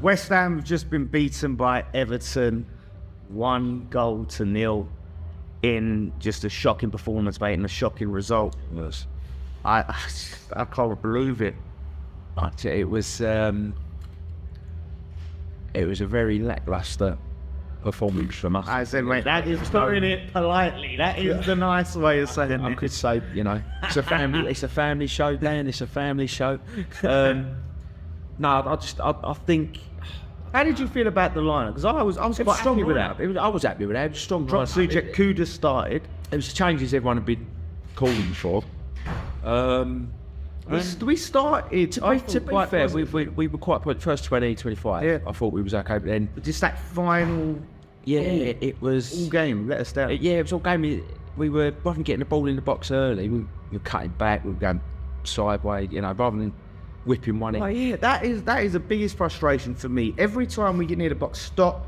West Ham have just been beaten by Everton 1-0 in just a shocking performance, mate, and a shocking result. Yes. I can't believe it. It was a very lackluster performance from us. I said, mate, that is putting it politely. That is the nice way of saying it. I could say, it's a family. It's a family show, Dan. It's a family show. No, I think. How did you feel about the lineup? Because I was quite happy with that. I was happy with that. It was a strong lineup. Sujek Kuda started. It was the changes everyone had been calling for. We started. To be fair, we were quite good. First 20, 25. Yeah. I thought we was okay, but then Just that final. it was all game. Let us down. it was all game. We were rather getting the ball in the box early. We were cutting back. We were going sideways. Rather than whipping one in. Oh, yeah, that is the biggest frustration for me. Every time we get near the box, stop,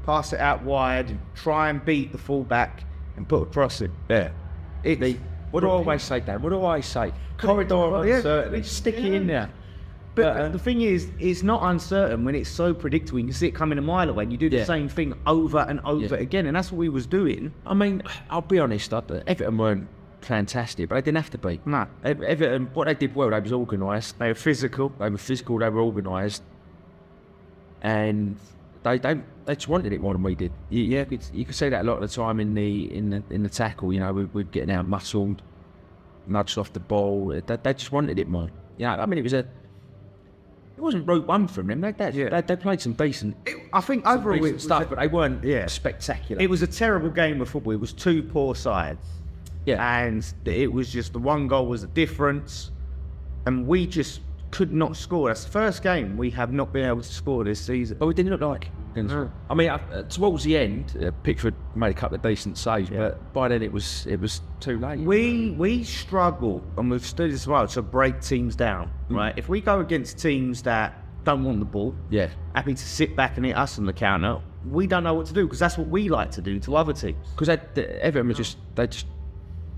pass it out wide, try and beat the fullback and put a cross in. Yeah. What do I always say, Dan? What do I say? Corridor uncertainty. Stick it in there. But the thing is, it's not uncertain when it's so predictable. You can see it coming a mile away and you do the same thing over and over again. And that's what we was doing. I mean, I'll be honest, Everton weren't fantastic, but they didn't have to be. No. Everton, what they did well, they was organised. They were physical. They were organised. And they just wanted it more than we did. You could see that a lot of the time in the tackle. We're getting out muscled, nudged off the ball. They just wanted it more. I mean, it wasn't route one from them. They played some decent. I think overall decent stuff, but they weren't spectacular. It was a terrible game of football. It was two poor sides. Yeah. And it was just the one goal was the difference, and we just could not score. That's the first game we have not been able to score this season. But we didn't look like. No. I mean, towards the end, Pickford made a couple of decent saves, but by then it was too late. We struggle, and we've studied as well, to break teams down. Right? If we go against teams that don't want the ball, happy to sit back and hit us on the counter, we don't know what to do, because that's what we like to do to other teams. Because Everton was just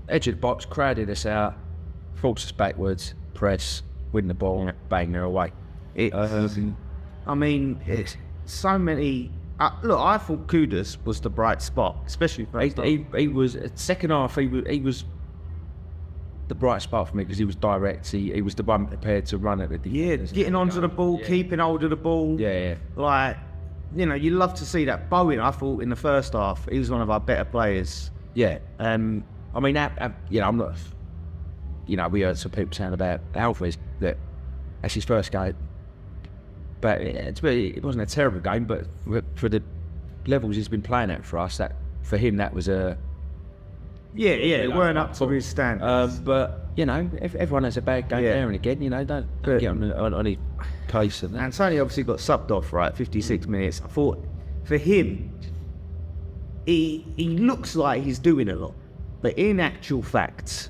edge of the box, crowded us out, forced us backwards, press, win the ball, bang, they're away. I mean, it's so many. Look, I thought Kudus was the bright spot, especially for he was second half. He was the bright spot for me because he was direct. He was the one prepared to run at the defenders. Getting onto the ball, keeping hold of the ball. Like, you love to see that. Bowen, I thought in the first half, he was one of our better players. Yeah. I mean, I'm not. We heard some people saying about Alvarez that that's his first game, but it wasn't a terrible game. But for the levels he's been playing at for us, that for him that was a it weren't up to his standards. But everyone has a bad game there and again. Don't get on any case. And Antonio obviously got subbed off 56 minutes. I thought for him, he looks like he's doing a lot. But in actual fact,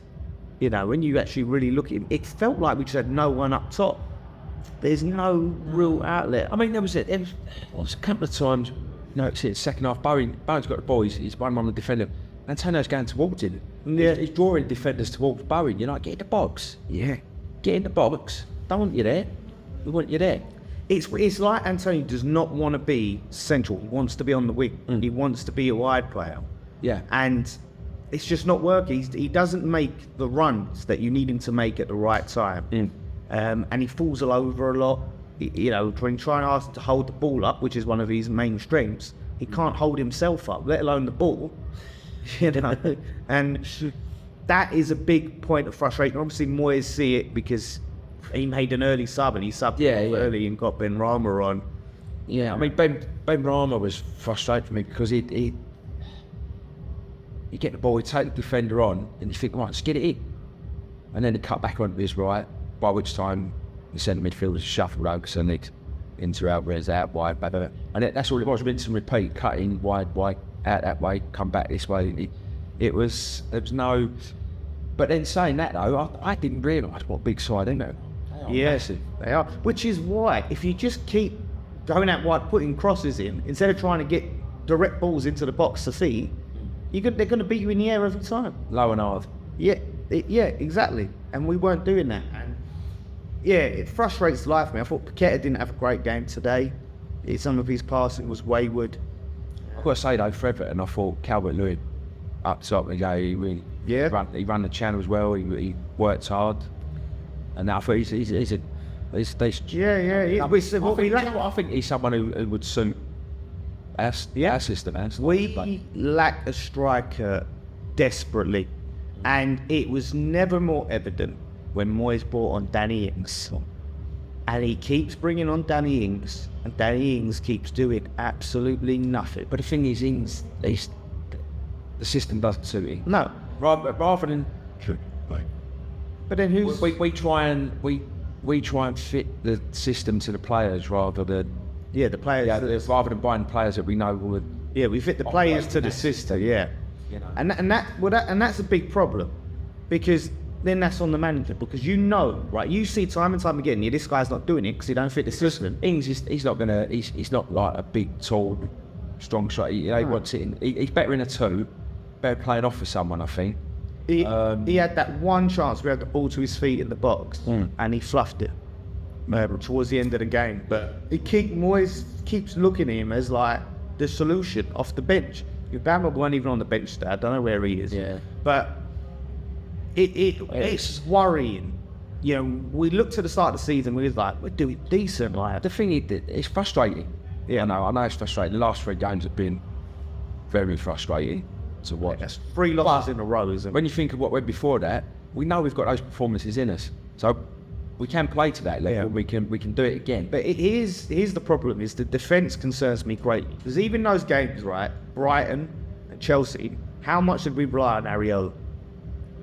when you actually really look at him, it felt like we just had no one up top. There's no real outlet. I mean, there was a couple of times, it's the second half, Bowen's got the ball, he's one on the defender. Antonio's going towards him. Yeah. He's drawing defenders towards Bowen. Get in the box. Yeah. Get in the box. Don't want you there. We want you there. It's like Antonio does not want to be central. He wants to be on the wing. He wants to be a wide player. Yeah. And it's just not working. He doesn't make the runs that you need him to make at the right time. And he falls all over a lot. When trying to ask him to hold the ball up, which is one of his main strengths, he can't hold himself up, let alone the ball. And that is a big point of frustration. Obviously, Moyes see it because he made an early sub and he subbed early and got Ben Rama on. Yeah, I mean, Ben Rama was frustrating for me because he get the ball, he take the defender on, and you think, right, let's get it in. And then he cut back onto his right, by which time the centre midfielders shuffled over, so Nick into Alvarez, out wide, blah, blah, blah. And that's all it was, rinse and repeat, cut in, wide, out that way, come back this way. There was no... But then saying that though, I didn't realise what big side, they Yes, they are. Which is why, if you just keep going out wide, putting crosses in, instead of trying to get direct balls into the box to see, they're going to beat you in the air every time. Low and hard. Yeah, exactly. And we weren't doing that. And it frustrates the life of me. I thought Paqueta didn't have a great game today. Some of his passing was wayward. I've got to say though, for Everton, I thought Calvert-Lewin up top, he really he ran the channels well. He worked hard, and I thought he's a decent. Yeah. I think he's someone who would suit our system. We lack a striker desperately, and it was never more evident when Moyes brought on Danny Ings. And he keeps bringing on Danny Ings, and Danny Ings keeps doing absolutely nothing. But the thing is, Ings, the system doesn't suit him. No. Rather than, But then who's... we try and fit the system to the players rather than the players. rather than buying players that we know would. Yeah, we fit the players to the system. Yeah, You know. and that's a big problem, because then that's on the manager, because right? You see time and time again, this guy's not doing it because he don't fit the system. Ings, he's not like a big, tall, strong shot. He wants it in. He's better in a two, better playing off for someone, I think. He had that one chance where he had the ball to his feet in the box, and he fluffed it towards the end of the game. But Moyes keeps looking at him as like the solution off the bench. Bamber weren't even on the bench today. I don't know where he is. Yeah. But it's worrying. You know, we looked at the start of the season, we was like, we're doing decent. Like, The thing is, it's frustrating. Yeah, I know it's frustrating. The last 3 games have been very frustrating to watch. that's 3 losses in a row, isn't it? When you think of what went before that, we know we've got those performances in us, so we can play to that level. Yeah. We can do it again. But here's the problem: is the defence concerns me greatly, because even those games, right, Brighton and Chelsea, how much did we rely on Ariel?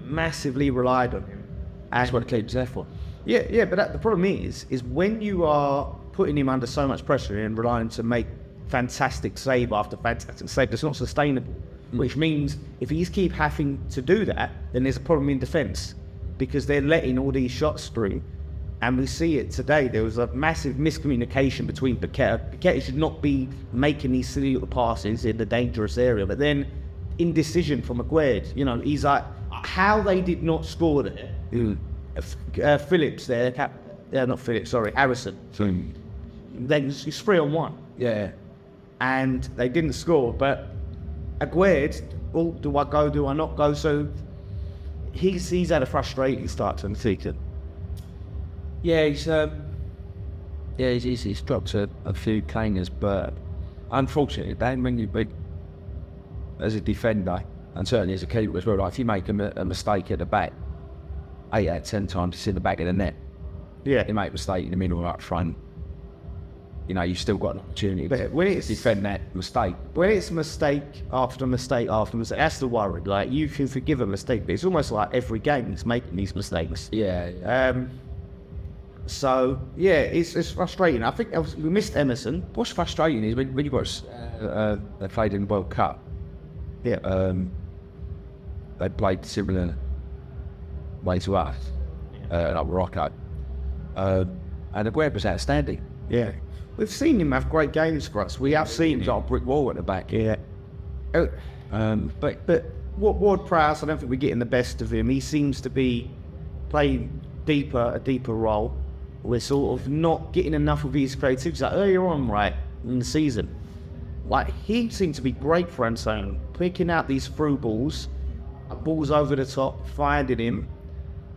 Massively relied on him. That's what the keeps there for. Yeah, but the problem is when you are putting him under so much pressure and relying to make fantastic save after fantastic save, that's not sustainable. Which means if he's keep having to do that, then there's a problem in defence, because they're letting all these shots through. And we see it today. There was a massive miscommunication between Paqueta. Paqueta should not be making these silly little passes in the dangerous area, but then indecision from Aguerd. You know, he's like, how they did not score there. Phillips there, not Phillips, sorry, Harrison. Then it's 3-on-1. Yeah. And they didn't score, but Aguerd, well, do I go, do I not go? So he's had a frustrating start to the season. Yeah, he's dropped a few clangers, but unfortunately, Dan, when you as a defender, and certainly as a keeper as well, like if you make a mistake at the back, 8 out of 10 times it's in the back of the net. Yeah. You make a mistake in the middle or up front, you know, you've still got an opportunity But when it's- to defend that mistake. When it's mistake after mistake after mistake, that's the worry. Like, you can forgive a mistake, but it's almost like every game is making these mistakes. Yeah. So yeah, it's frustrating. I think we missed Emerson. What's frustrating is when you watch they played in the World Cup. Yeah. They played similar way to us, like Morocco, and the Aguerd was outstanding. Yeah. We've seen him have great games for us. We have seen He's him. got a brick wall at the back. Yeah. But Ward-Prowse, I don't think we're getting the best of him. He seems to be playing a deeper role. We're sort of not getting enough of his creativity. Like earlier on, right, in the season, like he seemed to be great for Anselmo, picking out these through balls over the top, finding him.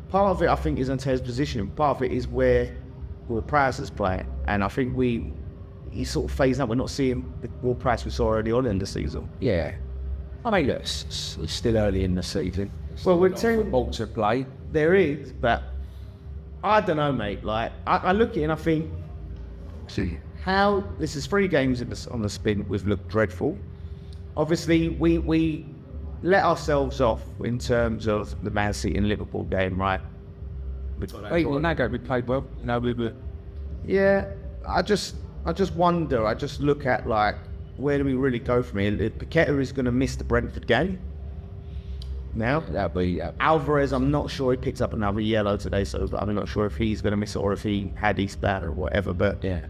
Part of it, I think, is Ante's position. Part of it is where Prowse is playing, and I think he's sort of phasing out. We're not seeing the Ward-Prowse we saw early on in the season. Yeah. I mean, look, it's still early in the season. Well, we're telling football to play. there is, but I don't know, mate. Like I look at it and I think, how this is 3 games on the spin. We've looked dreadful. Obviously, we let ourselves off in terms of the Man City and Liverpool game, right? Well, now we played well. You know, we were. Yeah, I just wonder. I just look at like, where do we really go from here? Paqueta is going to miss the Brentford game. Now That'll be. Alvarez, I'm not sure he picked up another yellow today, so I'm not sure if he's going to miss it or if he had his bad or whatever. But Yeah.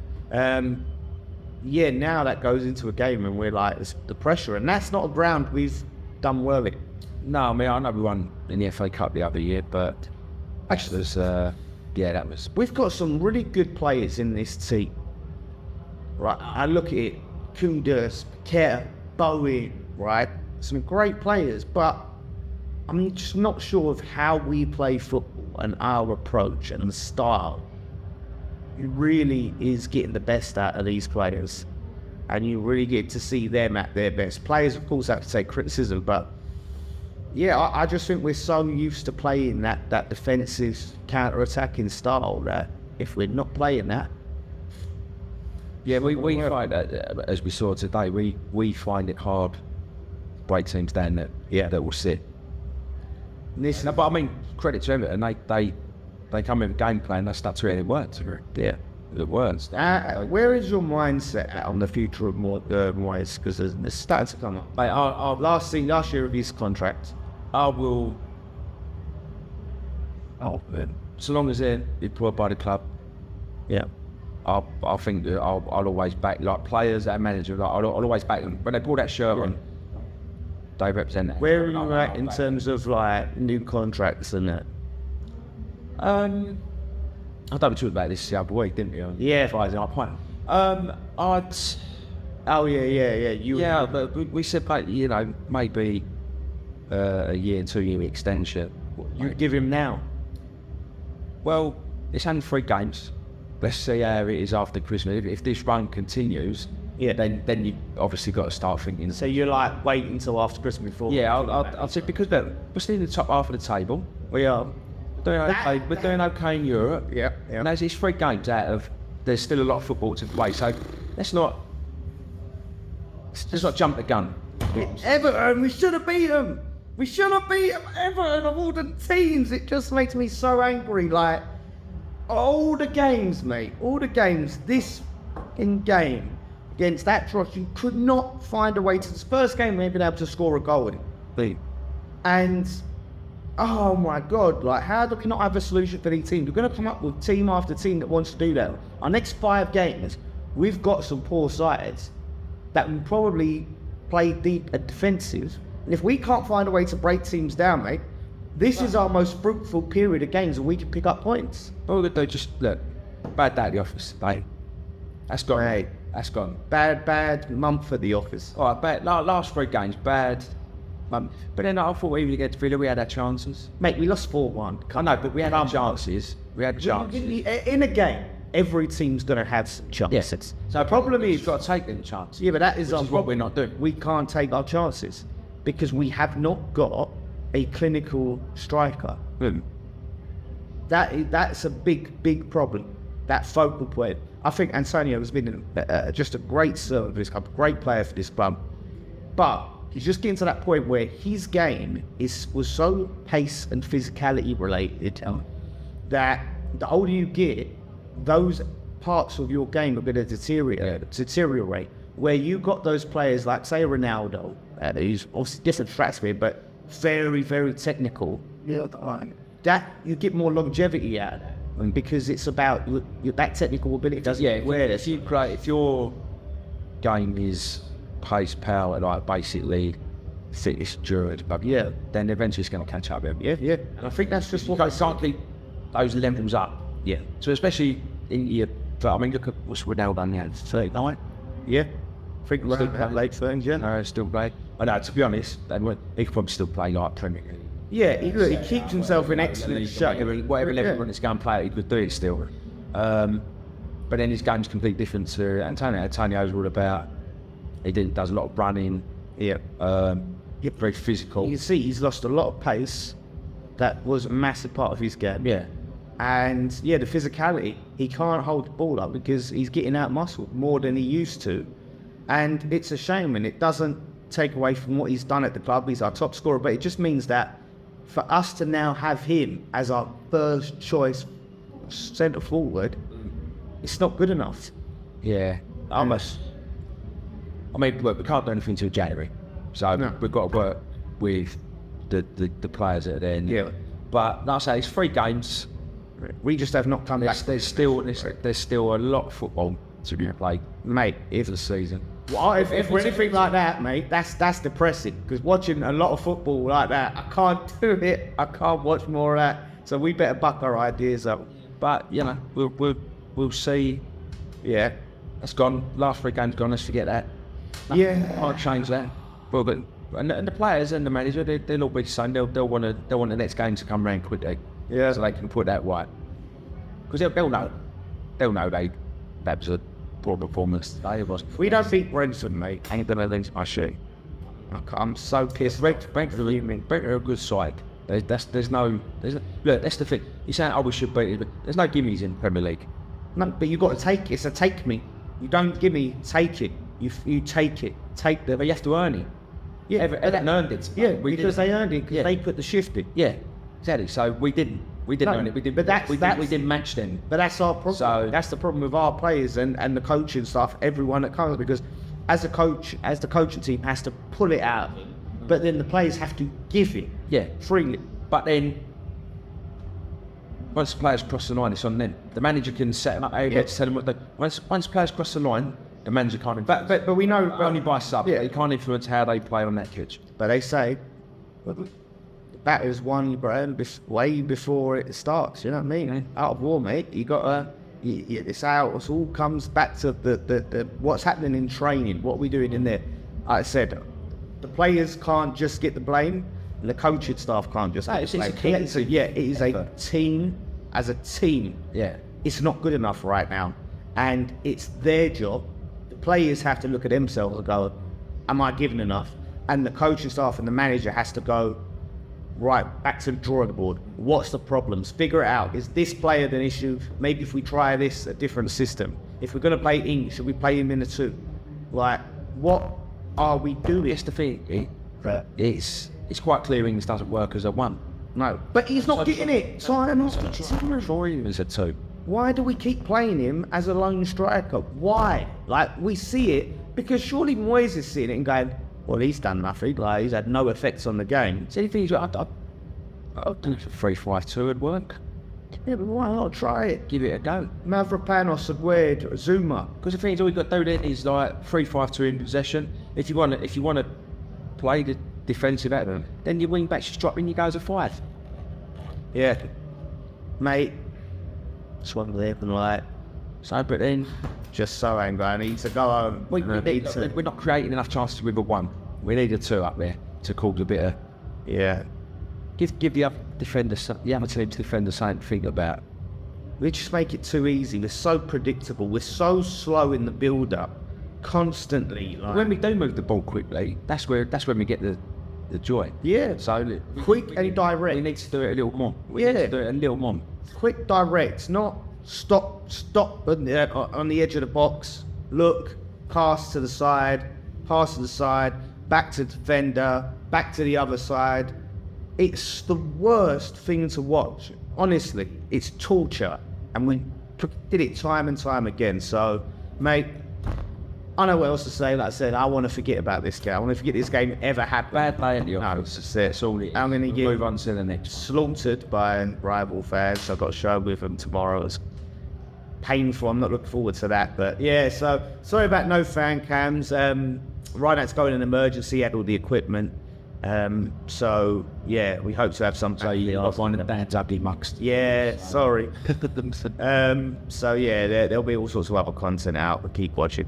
now that goes into a game and we're like, it's the pressure, and that's not a ground we've done well in. No, I mean, I know we won in the FA Cup the other year, but actually, that was. We've got some really good players in this team, right? I look at it, Kudus, Paqueta, Bowen, right? Some great players, but I'm just not sure of how we play football and our approach and the style. It really is getting the best out of these players, and you really get to see them at their best. Players, of course, have to take criticism, but yeah, I just think we're so used to playing that defensive, counter-attacking style that if we're not playing that, Yeah, we find that, as we saw today, we find it hard to break teams down that will sit. this, No, but I mean, credit to Everton, they come in with a game plan, they start to it works. yeah. It works. Where is your mindset at on the future of Moyes? Because there's starting to come up. Mate, I Last year of his contract. will. So long as they're employed by the club, Yeah. I think that I'll always back, like players and managers. Like, I'll always back them when they pull that shirt on. They represent that. Where are you at in terms of like new contracts and that? I don't talk about this the other week, didn't we? Yeah. Friday night point. Oh yeah. Yeah, but we said, like, maybe a year, 2 year extension. You give him now. Well, it's only 3 games. Let's see how it is after Christmas. If this run continues, Yeah. then you obviously got to start thinking. So you're like waiting until after Christmas before. Yeah, I'll say, because look, we're still in the top half of the table. We are. We're doing okay in Europe. Yeah. And as it's 3 games out of, there's still a lot of football to play. So let's not jump the gun. Everton, we should have beat them. We should have beat them. Everton of all the teams. It just makes me so angry. Like, all the games, mate. All the games. This fucking game against that Trosh, you could not find a way to. This first game, we ain't been able to score a goal in it. And, oh my God, like, how do we not have a solution for these teams? We're going to come up with team after team that wants to do that. Our next 5 games, we've got some poor sides that will probably play deep and defensive. And if we can't find a way to break teams down, mate, this is our most fruitful period of games where we can pick up points. All we do, just look, bad day at the office, mate. That's gone. Mate. That's gone. Bad month at the office. All right, bad. Last 3 games, bad. But then I thought even against Villa, we had our chances. Mate, we lost 4-1. I know, but we had our chances. We had chances. In a game, every team's going to have some chances. So the problem is, you've got to take them chances. Yeah, but that is what we're not doing. We can't take our chances because we have not got a clinical striker. That's a big problem. That focal point. I think Antonio has been just a great servant for this club, great player for this club. But he's just getting to that point where his game was so pace and physicality related that the older you get, those parts of your game are going to deteriorate. Where you got those players like, say, Ronaldo, who's obviously different stratosphere, but very, very technical. Yeah, that you get more longevity out of that, because it's about that technical ability. If your game is pace, power, like basically fitness, endurance, but then eventually it's going to catch up with you. Yeah. And I think that's just what you can't keep those levels up. Yeah. So especially in your, I mean, look at what's Ronaldo now. 39. Yeah. I think we're at late 30s, yeah. No, still play. I know, to be honest, he could probably still play like Premier League. Yeah, he keeps himself in excellent shape. Whatever level when it's going to play, he could do it still. But then his game's completely different to Antonio. Antonio's all about, does a lot of running. Yeah. Very physical. You can see he's lost a lot of pace. That was a massive part of his game. Yeah. And the physicality, he can't hold the ball up because he's getting out muscled more than he used to. And it's a shame, and it doesn't take away from what he's done at the club. He's our top scorer, but it just means that for us to now have him as our first choice centre forward, it's not good enough. Yeah, almost. I mean, look, we can't do anything until January, so we've got to work with the players that are there. Yeah. But like I say, it's 3 games. We just have not come back. There's still a lot of football to be played, mate. If the season. Well, if we're anything like that, mate, that's depressing. Because watching a lot of football like that, I can't do it. I can't watch more of that. So we better buck our ideas up. But we'll see. Yeah. That's gone. Last 3 games gone. Let's forget that. Yeah. Can't change that. Well, but and the players and the manager, they'll all be the same. They'll want the next game to come round quickly. Yeah. So they can put that right. Because they'll know. That was a poor performance. It was. We don't beat Brentford, mate. Ain't gonna lose my shit. I'm so pissed. Brentford are a good side. Look, that's the thing. You're saying, we should beat it, but there's no gimmies in the Premier League. No, but you got to take it. It's a take me. You don't give me, take it. You take it. Take the. But you have to earn it. Yeah, Everton earned it. Yeah, because they earned it. Because they put the shift in. Yeah, exactly. So we didn't earn it. We didn't. But we didn't match them. But that's our problem. So that's the problem with our players and the coaching staff. Everyone that comes, because as a coach, as the coaching team has to pull it out, but then the players have to give it. Yeah, freely. But then once the players cross the line, it's on them. The manager can set them up. To tell them what they. Once players cross the line, the manager can't influence. But we know only by sub. Yeah. He can't influence how they play on that pitch. But they say the batter's won, bro, way before it starts. You know what I mean? Yeah. Out of war, mate. You got to. It's out. It all comes back to the what's happening in training. What we're doing in there. Like I said, the players can't just get the blame, and the coaching staff can't just. It's a collective. Yeah, it is a team. As a team, yeah, it's not good enough right now, and it's their job. The players have to look at themselves and go, "Am I giving enough?" And the coaching staff and the manager has to go, right, back to the drawing board. What's the problems? Figure it out. Is this player the issue? Maybe if we try this, a different system. If we're going to play English, should we play him in the 2? Like, what are we doing? It's the thing. It's quite clear English doesn't work as a 1. No, but he's not getting it. So I'm not for him as a 2. Why do we keep playing him as a lone striker? Why? Like, we see it because surely Moyes is seeing it and going, well, he's done nothing. Like, he's had no effects on the game. So the thing is, I'd do 3-5-2 would work. Yeah, but why not try it? Give it a go. Mavropanos, Agüero, Zuma. Because the thing is, all you've got to do then is like 3-5-2 in possession. If you want to play the defensive Everton, then your wing backs just drop in, you go as a 5. Yeah, mate. Swung there and like. So, but then just so angry. I need to go home. we're not creating enough chances with a 1. We need a 2 up there to cause a bit of. Yeah. Give the other defenders, the other team to defend the same thing about. We just make it too easy. We're so predictable. We're so slow in the build-up, constantly. Like, when we do move the ball quickly, that's when we get the joy. Yeah. So quick and direct. We need to do it a little more. We need to do it a little more. Quick, direct. Not stop on the edge of the box. Look, pass to the side, back to defender, back to the other side. It's the worst thing to watch. Honestly, it's torture. And we did it time and time again. So, mate, I know what else to say. Like I said, I want to forget about this game. I want to forget this game ever happened. Bad play at the No, office. it's that's all it. I'm going to get move on to the next. Slaughtered by rival fans. I've got a show with them tomorrow. It's painful. I'm not looking forward to that. But yeah, so sorry about no fan cams. Reinhardt's going in emergency, had all the equipment. So yeah, we hope to have some. So you are finding the dad's ugly mucks. Yeah, sorry. So yeah, there'll be all sorts of other content out, but keep watching.